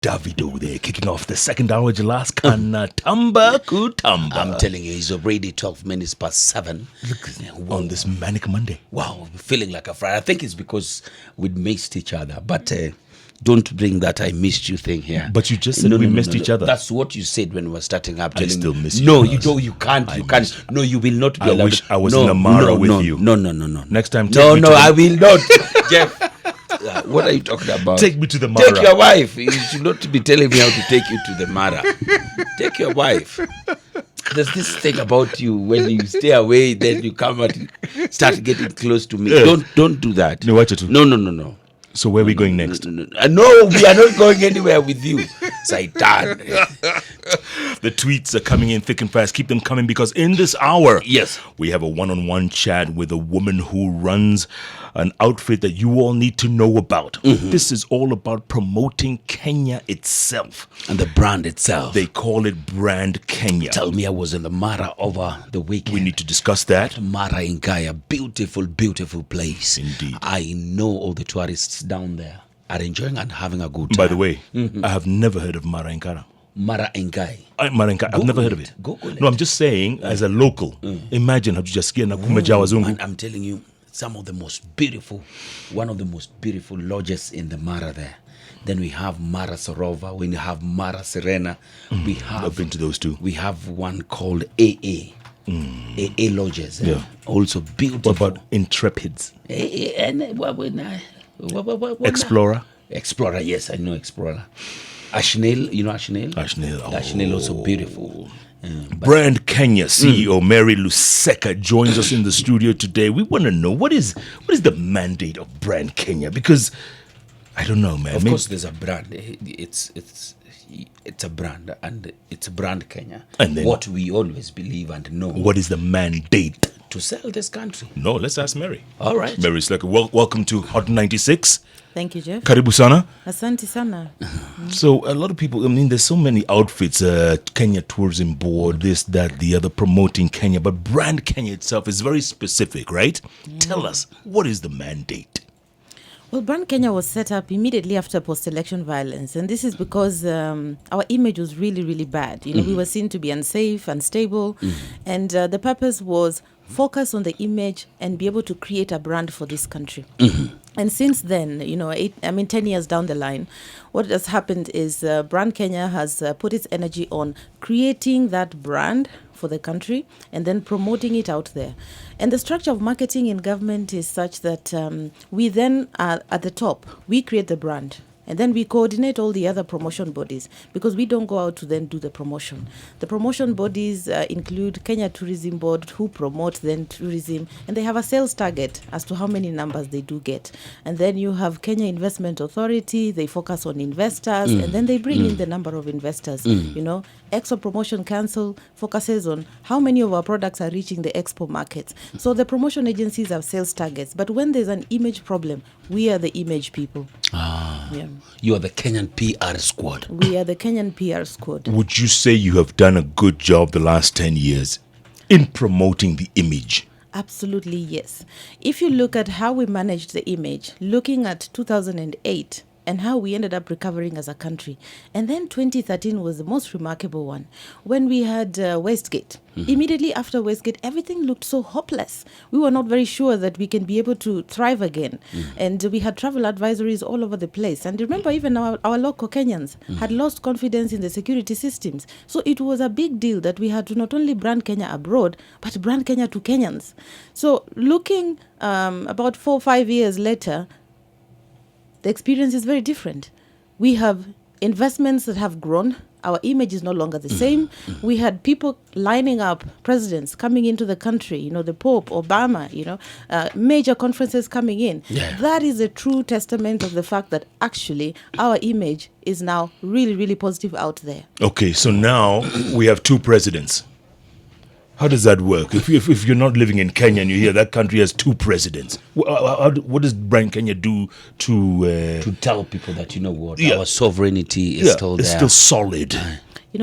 Davido there, kicking off the second hour. Jalas Kana Tamba Kutamba. I'm telling you, it's already 12 minutes past 7. Look, on this manic Monday. Wow, feeling like a Friday. I think it's because we missed each other. But don't bring that I missed you thing here. But you just said we missed each other. That's what you said when we were starting up. I still miss you. No, you don't. You can't. You can't. No, you will not be allowed. I wish I was in Amara with you. No. Next time, I will not. Jeff, what are you talking about? Take me to the Mara. Take your wife. You should not be telling me how to take you to the Mara. Take your wife. There's this thing about you when you stay away, then you come and start getting close to me. Don't do that. No. So where are we going next? No, we are not going anywhere with you. Saitan. The tweets are coming in thick and fast. Keep them coming because in this hour, yes, we have a one-on-one chat with a woman who runs an outfit that you all need to know about. Mm-hmm. This is all about promoting Kenya itself. And the brand itself. They call it Brand Kenya. Tell me, I was in the Mara over the weekend. We need to discuss that. Mara in Kaya, beautiful, beautiful place. Indeed. I know all the tourists down there are enjoying and having a good time. By the way, I have never heard of Mara Nkara. Mara Ngai. I've never heard of it. Google it. No, I'm just saying, as a local, imagine how you just get na kumeja wazungu. I'm telling you, some of the most beautiful, one of the most beautiful lodges in the Mara there. Then we have Mara Sarova, we have Mara Serena. I've been to those two. We have one called AA. AA lodges. Yeah. Also beautiful. What about Intrepids? Explorer? Explorer, yes, I know Explorer. Ashnale, you know Ashnale? Ashnale also beautiful. Brand Kenya CEO Mary Luseka joins us in the studio today. We want to know what is the mandate of Brand Kenya, because I don't know, man. Of course, there's a brand. It's a brand, and it's Brand Kenya. And then what we always believe and know. What is the mandate? To sell this country. No, let's ask Mary. All right. Mary Luseka, welcome to Hot 96. Thank you, Jeff. Karibu sana. Asante sana. So a lot of people, there's so many outfits, Kenya Tourism Board, this, that, the other, promoting Kenya, but Brand Kenya itself is very specific, right? Yeah. Tell us, what is the mandate? Well, Brand Kenya was set up immediately after post-election violence, and this is because our image was really, really bad. We were seen to be unsafe, unstable, and the purpose was focus on the image and be able to create a brand for this country. And since then, 10 years down the line, what has happened is Brand Kenya has put its energy on creating that brand for the country and then promoting it out there. And the structure of marketing in government is such that we then are at the top. We create the brand. And then we coordinate all the other promotion bodies because we don't go out to then do the promotion. The promotion bodies include Kenya Tourism Board, who promote then tourism, and they have a sales target as to how many numbers they do get. And then you have Kenya Investment Authority, they focus on investors, and then they bring in the number of investors. Expo Promotion Council focuses on how many of our products are reaching the expo markets. So the promotion agencies have sales targets, but when there's an image problem, we are the image people. Yeah. You are the Kenyan PR squad. We are the Kenyan PR squad. Would you say you have done a good job the last 10 years in promoting the image? Absolutely, yes. If you look at how we managed the image, looking at 2008, and how we ended up recovering as a country. And then 2013 was the most remarkable one. When we had Westgate, immediately after Westgate, everything looked so hopeless. We were not very sure that we can be able to thrive again. And we had travel advisories all over the place. And remember, even our local Kenyans had lost confidence in the security systems. So it was a big deal that we had to not only brand Kenya abroad, but brand Kenya to Kenyans. So looking about 4 or 5 years later, the experience is very different. We have investments that have grown. Our image is no longer the same. We had people lining up, presidents coming into the country, the Pope, Obama, major conferences coming in. Yeah. That is a true testament of the fact that actually our image is now really, really positive out there. Okay, so now we have 2 presidents. How does that work? If you're not living in Kenya and you hear that country has 2 presidents, what does Brand Kenya do to tell people that our sovereignty is still there? It's still solid.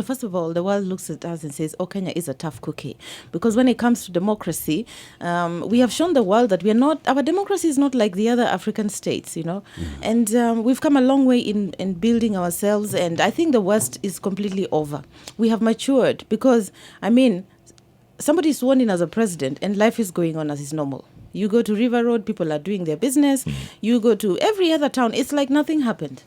First of all, the world looks at us and says, oh, Kenya is a tough cookie. Because when it comes to democracy, we have shown the world that our democracy is not like the other African states, And we've come a long way in building ourselves. And I think the West is completely over. We have matured because, somebody is sworn in as a president and life is going on as is normal. You go to River Road, people are doing their business. You go to every other town, it's like nothing happened,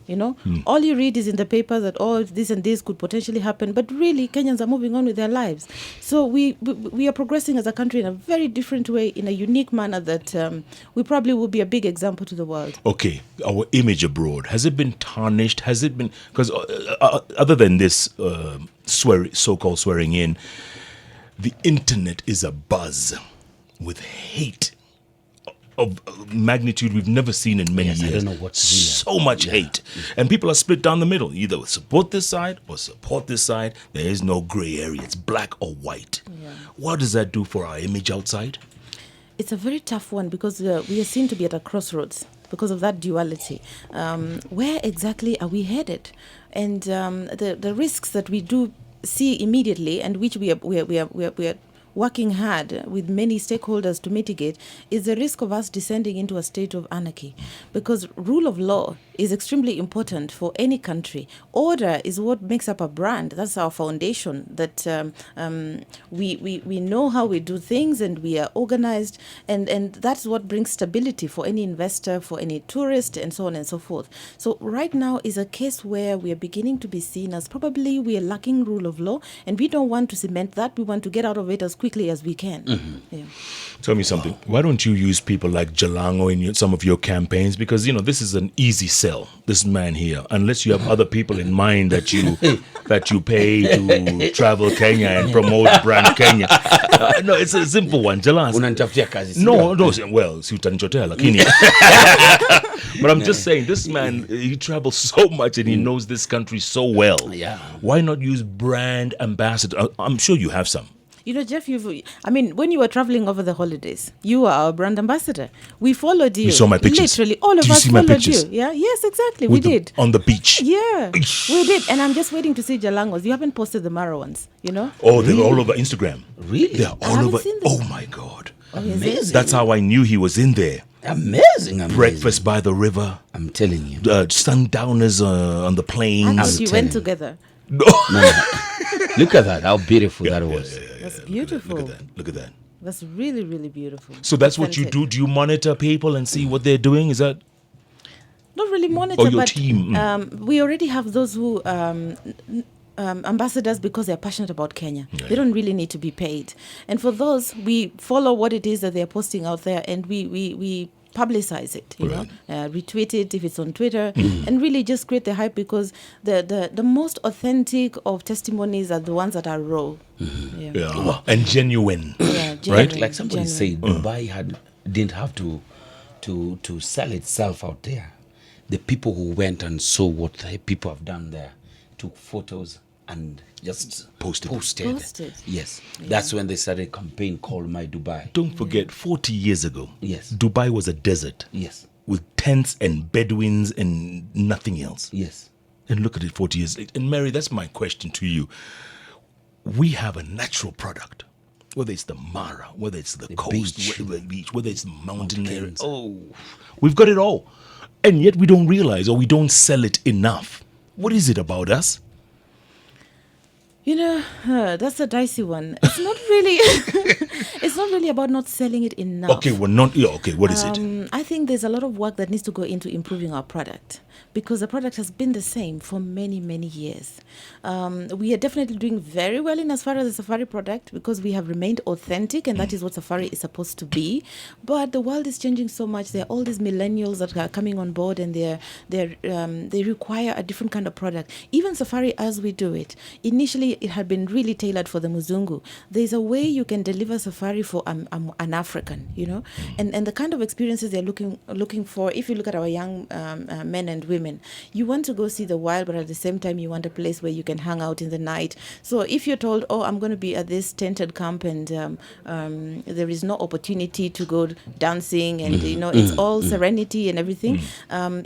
All you read is in the paper that, this and this could potentially happen. But really, Kenyans are moving on with their lives. So we are progressing as a country in a very different way, in a unique manner that we probably will be a big example to the world. Okay, our image abroad, has it been tarnished? Has it been, because other than this so-called swearing in, the internet is abuzz with hate of magnitude we've never seen in many years. I don't know what's so much hate. And people are split down the middle. Either support this side or support this side. There is no gray area. It's black or white. Yeah. What does that do for our image outside? It's a very tough one because we are seen to be at a crossroads because of that duality. Where exactly are we headed? And the risks that we do see immediately and which we are working hard with many stakeholders to mitigate is the risk of us descending into a state of anarchy, because rule of law is extremely important for any country. Order is what makes up a brand. That's our foundation, that we know how we do things and we are organized, and that's what brings stability for any investor, for any tourist, and so on and so forth. So right now is a case where we are beginning to be seen as probably we are lacking rule of law, and we don't want to cement that. We want to get out of it as quickly as we can. Yeah. Tell me something. Why don't you use people like Jalango in some of your campaigns? Because, this is an easy sell, this man here, unless you have other people in mind that you pay to travel Kenya and promote brand Kenya. No, it's a simple one. Jalango. Unanitafutia kazi. No, well, si utanichotea lakini. But I'm just saying, this man, he travels so much and he knows this country so well. Yeah. Why not use brand ambassador? I'm sure you have some. Jeff, when you were traveling over the holidays, you were our brand ambassador. We followed you. You saw my pictures. Literally, all of us followed you. Yeah, yes, exactly. We did. On the beach. Yeah, we did. And I'm just waiting to see Jalangos. You haven't posted the Mara ones, Oh, they're all over Instagram. Really? They're all over. Oh, my God. Amazing. That's how I knew he was in there. Amazing. Breakfast by the river. I'm telling you. Sundowners on the plains. I thought you went together. No. Look at that. How beautiful that was. That's beautiful. Look at that. That's really, really beautiful. So that's what you do? Do you monitor people and see what they're doing? Is that? Not really monitor, your but team. We already have those who ambassadors because they're passionate about Kenya. Yeah. They don't really need to be paid. And for those, we follow what it is that they're posting out there, and we publicize it, retweet it if it's on Twitter, and really just create the hype, because the most authentic of testimonies are the ones that are raw. And genuine. Right? Like somebody said, Dubai didn't have to sell itself out there. The people who went and saw what the people have done there took photos and just posted. Yes. Yeah. That's when they started a campaign called My Dubai. Don't forget, 40 years ago, yes, Dubai was a desert. Yes. With tents and Bedouins and nothing else. Yes. And look at it 40 years. And Mary, that's my question to you. We have a natural product. Whether it's the Mara, whether it's the coast, beach, whether it's the mountain area. Oh, we've got it all. And yet we don't realize, or we don't sell it enough. What is it about us? That's a dicey one. It's not really. It's not really about not selling it enough. Okay, we're not. Yeah, okay, what is it? I think there's a lot of work that needs to go into improving our product, because the product has been the same for many, many years. We are definitely doing very well in as far as the Safari product, because we have remained authentic, and that is what Safari is supposed to be. But the world is changing so much. There are all these millennials that are coming on board, and they require a different kind of product. Even Safari, as we do it, initially it had been really tailored for the Muzungu. There's a way you can deliver Safari for an African, and the kind of experiences they're looking for. If you look at our young men and women. You want to go see the wild, but at the same time, you want a place where you can hang out in the night. So if you're told, oh, I'm going to be at this tented camp and there is no opportunity to go dancing and, it's all serenity and everything,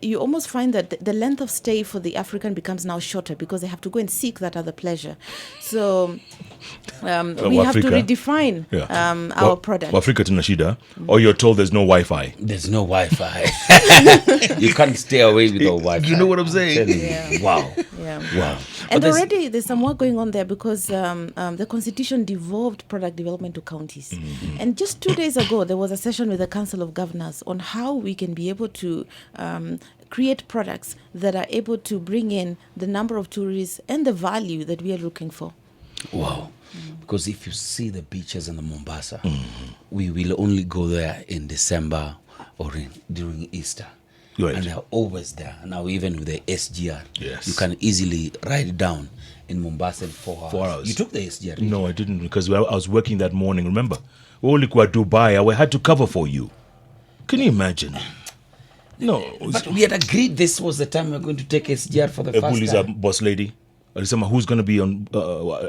you almost find that the length of stay for the African becomes now shorter because they have to go and seek that other pleasure. So we have to redefine our product. Africa Tunashida, or you're told there's no Wi-Fi. There's no Wi-Fi. You can't stay away without Wi-Fi. You know what I'm saying? Yeah. Wow. Yeah. Wow. And already there's some work going on there because the Constitution devolved product development to counties. And just 2 days ago, there was a session with the Council of Governors on how we can be able to create products that are able to bring in the number of tourists and the value that we are looking for. Wow. Because if you see the beaches in the Mombasa, we will only go there in December or during Easter. Right. And they're always there. Now, even with the SGR, yes, you can easily ride down in Mombasa in 4 hours. 4 hours. You took the SGR? No, I didn't, because I was working that morning, remember? Only qua Dubai, I had to cover for you. Can you imagine? No. But we had agreed this was the time we were going to take SGR for the first time. Boss lady. Alisema, who's going to be on?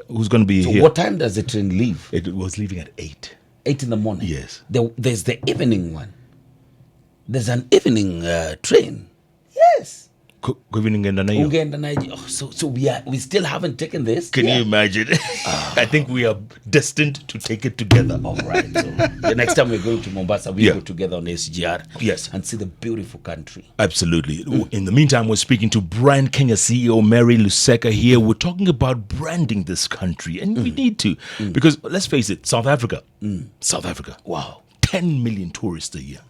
Who's going to be So here? what time does the train leave? It was leaving at 8. 8 in the morning? Yes. There's the evening one. There's an evening train. Yes. Ungeenda nayo. Oh, so we still haven't taken this. Can you imagine? I think we are destined to take it together. All right. So the next time we're going to Mombasa, we go together on SGR. Yes. And see the beautiful country. Absolutely. In the meantime, we're speaking to Brand Kenya CEO Mary Luseka here. We're talking about branding this country, and we need to, because let's face it, South Africa. Wow. 10 million tourists a year.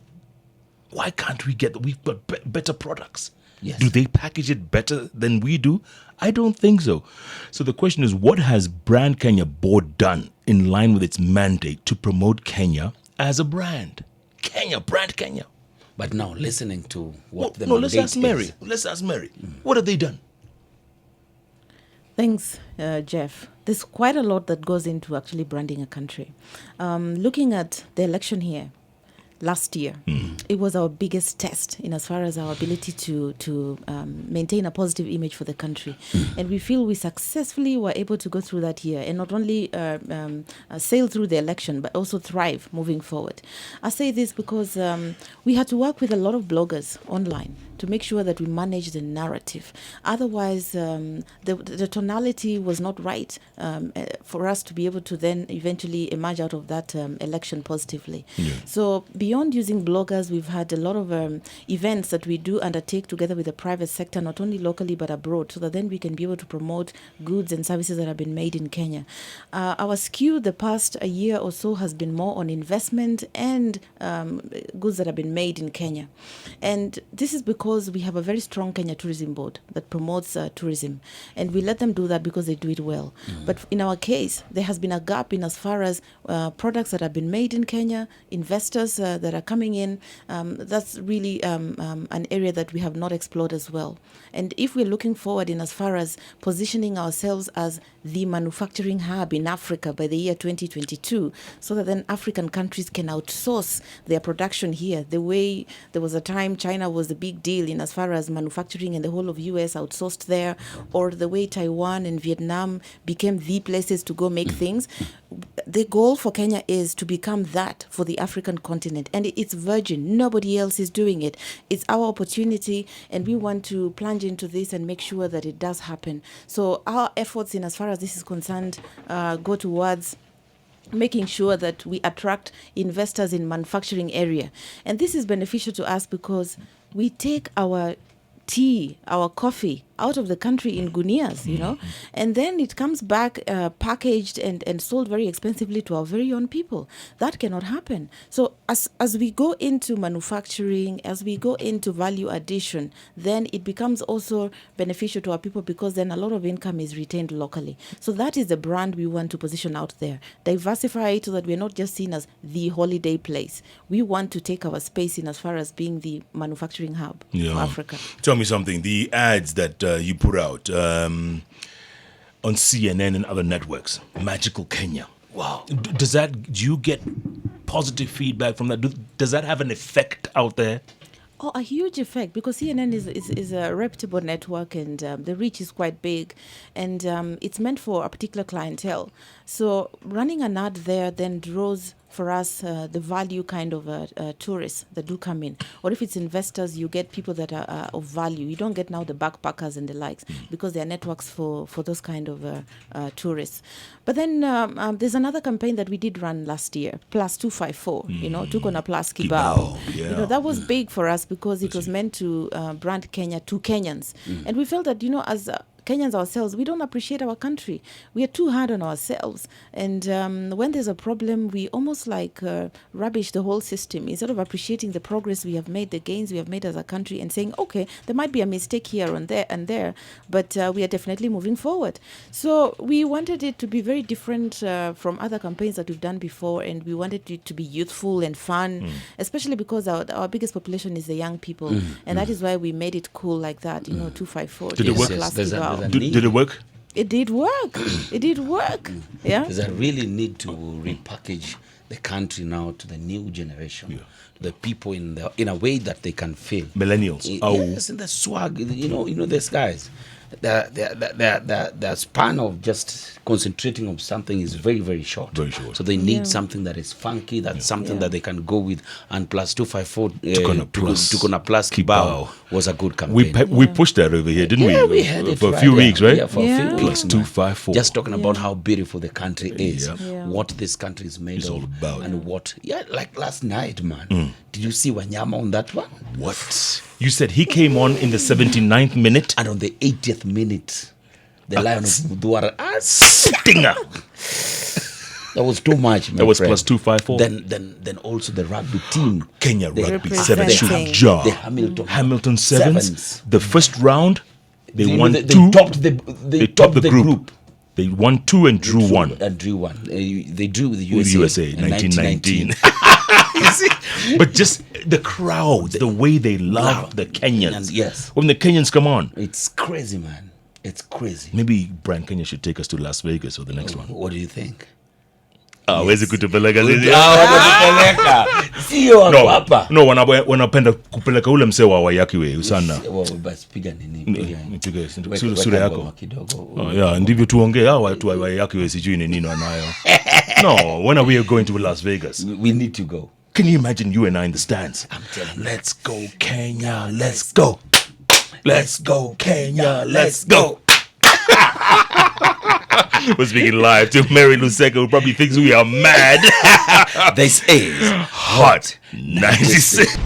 Why can't we've got better products? Yes. Do they package it better than we do? I don't think so. So the question is, what has Brand Kenya board done in line with its mandate to promote Kenya as a brand? Brand Kenya. But now, listening to what let's ask Mary. What have they done? Thanks, Jeff. There's quite a lot that goes into actually branding a country. Looking at the election here, last year, it was our biggest test in as far as our ability to maintain a positive image for the country. And we feel we successfully were able to go through that year and not only sail through the election, but also thrive moving forward. I say this because we had to work with a lot of bloggers online to make sure that we manage the narrative. Otherwise, the tonality was not right for us to be able to then eventually emerge out of that election positively. Yeah. So beyond using bloggers, we've had a lot of events that we do undertake together with the private sector, not only locally but abroad, so that then we can be able to promote goods and services that have been made in Kenya. Our skew the past a year or so has been more on investment and goods that have been made in Kenya. And this is because we have a very strong Kenya Tourism Board that promotes tourism. And we let them do that because they do it well. But in our case, there has been a gap in as far as products that have been made in Kenya, investors that are coming in. That's really an area that we have not explored as well. And if we're looking forward in as far as positioning ourselves as the manufacturing hub in Africa by the year 2022, so that then African countries can outsource their production here, the way there was a time China was the big deal in as far as manufacturing and the whole of US outsourced there, or the way Taiwan and Vietnam became the places to go make things. The goal for Kenya is to become that for the African continent, and it's virgin. Nobody else is doing it. It's our opportunity, and we want to plunge into this and make sure that it does happen. So our efforts in as far as this is concerned go towards making sure that we attract investors in manufacturing area. And this is beneficial to us because we take our tea, our coffee out of the country in gunias, and then it comes back packaged and sold very expensively to our very own people. That cannot happen. So as we go into manufacturing, as we go into value addition, then it becomes also beneficial to our people because then a lot of income is retained locally. So that is the brand we want to position out there. Diversify it so that we're not just seen as the holiday place. We want to take our space in as far as being the manufacturing hub for Africa. Tell me something. The ads that you put out on CNN and other networks, Magical Kenya. Wow. Do you get positive feedback from that? Does that have an effect out there? Oh, a huge effect, because CNN is a reputable network, and the reach is quite big, and it's meant for a particular clientele. So running an ad there then draws for us the value kind of tourists that do come in. Or if it's investors, you get people that are of value. You don't get now the backpackers and the likes, because there are networks for those kind of tourists. But then there's another campaign that we did run last year, Plus 254, took on a Plus Kibao. Yeah. That was big for us, because it was meant to brand Kenya to Kenyans. And we felt that, as Kenyans ourselves, we don't appreciate our country. We are too hard on ourselves. And when there's a problem, we almost like rubbish the whole system, instead of appreciating the progress we have made, the gains we have made as a country, and saying, okay, there might be a mistake here and there, but we are definitely moving forward. So we wanted it to be very different from other campaigns that we've done before, and we wanted it to be youthful and fun, especially because our biggest population is the young people. And that is why we made it cool like that, 254. Did it work? Class Did it work? It did work. It did work. Yeah. There's a really need to repackage the country now to the new generation, the people in a way that they can feel. Millennials. Yes, and the swag. These guys. The span of just concentrating on something is very, very short. Very short. So they need something that is funky, that's something that they can go with. And Plus 254 took on a Plus Kibao was a good campaign. We pushed that over here, didn't we? Yeah, we had it for a few weeks, right? Yeah, for a few weeks. Plus 254. Just talking about how beautiful the country is, Yeah. what this country is made It's of, all about. and like last night, man. Did you see Wanyama on that one? What? You said he came on in the 79th minute? And on the 80th minute, the Lion of Mudwara. Stinger! That was too much, my That was friend. Plus 254. Then also the rugby team. Kenya They Rugby representing 7 shoot jar. The Hamilton Sevens. The first round, they won they 2. topped They topped the group. They won 2 and drew 1. And drew 1. They drew with the With USA, USA, in 1919. You see? But just the crowd, the way they love the Kenyans. Yes. When the Kenyans come on. It's crazy, man. It's crazy. Maybe Brand Kenya should take us to Las Vegas or the next one. What do you think? Where's it kutupeleka Sio wako hapa. No, wanapenda kupeleka ule msee wa Wayakiwe sana. Basi piga nini? Nipige Weka sura yako. ngoma kidogo. Yeah, ndivyo tuongee hao watu wa Wayakiwe sijui ni nini wanayo. No, when are we going to Las Vegas? We need to go. Can you imagine you and I in the stands? I'm telling you. Let's go Kenya, let's go. Let's go Kenya, let's go. We're speaking live to Mary Luseka, who probably thinks we are mad. This is Hot 96.